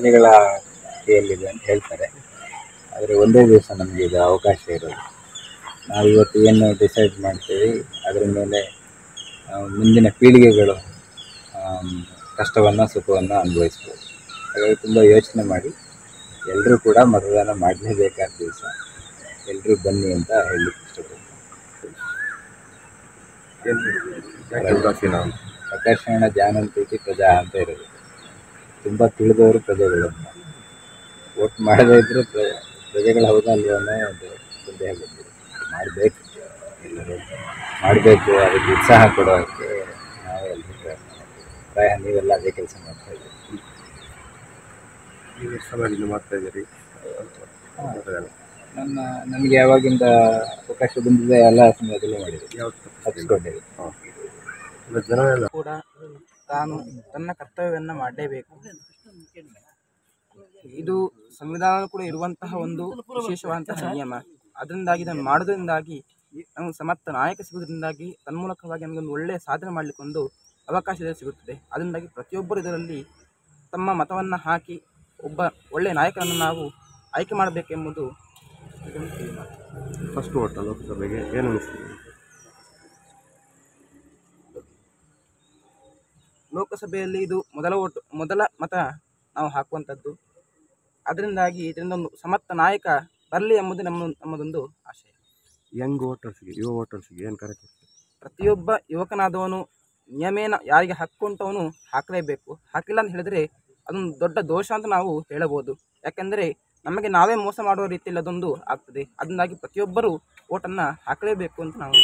ಪ್ರಜೆಗಳ ಕೈಯಲ್ಲಿದೆ ಅಂತ ಹೇಳ್ತಾರೆ. ಆದರೆ ಒಂದೇ ದಿವಸ ನಮಗೆ ಇದು ಅವಕಾಶ ಇರೋದು. ನಾವು ಇವತ್ತು ಏನು ಡಿಸೈಡ್ ಮಾಡ್ತೀವಿ ಅದರ ಮೇಲೆ ಮುಂದಿನ ಪೀಳಿಗೆಗಳು ಕಷ್ಟವನ್ನು ಸುಖವನ್ನು ಅನುಭವಿಸ್ಬೋದು. ಹಾಗಾಗಿ ತುಂಬ ಯೋಚನೆ ಮಾಡಿ ಎಲ್ಲರೂ ಕೂಡ ಮತದಾನ ಮಾಡಲೇಬೇಕಾದ ದಿವಸ ಎಲ್ಲರೂ ಬನ್ನಿ ಅಂತ ಹೇಳಲಿಕ್ಕೆ ಇಷ್ಟಪಡ್ತೀನಿ. ಪ್ರಕಾಶನ ಜಾನಂತೈತಿ ಪ್ರಜಾ ಅಂತ ಇರೋದು. ತುಂಬ ತಿಳಿದವರು ಪ್ರಜೆಗಳು ಅಂತ. ವೋಟ್ ಮಾಡದೇ ಇದ್ದರೂ ಪ್ರಜೆಗಳ ಹೌದಾ ಅಲ್ವ ಅನ್ನೋ ಒಂದು ಸಂದೇಹ ಬಂದಿದೆ. ಮಾಡಬೇಕು, ಎಲ್ಲರೂ ಮಾಡಬೇಕು. ಅದಕ್ಕೆ ಉತ್ಸಾಹ ಕೊಡೋಕ್ಕೆ ನಾವು ಎಲ್ಲರೂ ಪ್ರಯತ್ನ ಮಾಡ್ತೀವಿ. ಪ್ರಾಯ ನೀವೆಲ್ಲ ಅದೇ ಕೆಲಸ ಮಾಡ್ತಾ ಇದ್ದೀವಿ. ನನಗೆ ಯಾವಾಗಿಂದ ಅವಕಾಶ ಬಂದಿದೆ ಎಲ್ಲ ಸಮಯದಲ್ಲೂ ಮಾಡಿದೆ, ತಪ್ಪಿಸ್ಕೊಂಡಿದೆ. ಜನ ಕೂಡ ತಾನು ತನ್ನ ಕರ್ತವ್ಯವನ್ನು ಮಾಡಲೇಬೇಕು. ಇದು ಸಂವಿಧಾನ ಕೂಡ ಇರುವಂತಹ ಒಂದು ವಿಶೇಷವಾದಂತಹ ನಿಯಮ. ಅದರಿಂದಾಗಿ ಇದನ್ನು ಮಾಡೋದ್ರಿಂದಾಗಿ ನಮಗೆ ಸಮರ್ಥ ನಾಯಕ ಸಿಗುವುದರಿಂದಾಗಿ ತನ್ಮೂಲಕವಾಗಿ ನಮಗೊಂದು ಒಳ್ಳೆಯ ಸಾಧನೆ ಮಾಡಲಿಕ್ಕೆ ಒಂದು ಅವಕಾಶ ಸಿಗುತ್ತದೆ. ಅದರಿಂದಾಗಿ ಪ್ರತಿಯೊಬ್ಬರು ಇದರಲ್ಲಿ ತಮ್ಮ ಮತವನ್ನು ಹಾಕಿ ಒಬ್ಬ ಒಳ್ಳೆಯ ನಾಯಕನನ್ನು ನಾವು ಆಯ್ಕೆ ಮಾಡಬೇಕೆಂಬುದು ಫಸ್ಟ್ ವೋಟ್ ಲೋಕಸಭೆಗೆ ಏನು ಅನಿಸ್ತದೆ? ಲೋಕಸಭೆಯಲ್ಲಿ ಇದು ಮೊದಲ ಮತ ನಾವು ಹಾಕುವಂಥದ್ದು. ಅದರಿಂದಾಗಿ ಇದರಿಂದ ಒಂದು ಸಮರ್ಥ ನಾಯಕ ಬರಲಿ ಎಂಬುದು ನಮ್ಮದೊಂದು ಆಶಯ. ಯಂಗ್ ವೋಟರ್ಸ್ಗೆ, ಯುವ ವೋಟರ್ಸ್ಗೆ ಏನು ಕರೆ ಕೊಡ್ತೀವಿ? ಪ್ರತಿಯೊಬ್ಬ ಯುವಕನಾದವನು ನಿಯಮೇನ ಯಾರಿಗೆ ಹಕ್ಕುಂಟವನು ಹಾಕಲೇಬೇಕು. ಹಾಕಿಲ್ಲ ಅಂತ ಹೇಳಿದರೆ ಅದೊಂದು ದೊಡ್ಡ ದೋಷ ಅಂತ ನಾವು ಹೇಳಬಹುದು. ಯಾಕೆಂದರೆ ನಮಗೆ ನಾವೇ ಮೋಸ ಮಾಡುವ ರೀತಿಯಲ್ಲಿ ಅದೊಂದು ಆಗ್ತದೆ. ಅದರಿಂದಾಗಿ ಪ್ರತಿಯೊಬ್ಬರು ವೋಟನ್ನು ಹಾಕಲೇಬೇಕು ಅಂತ ನಾವು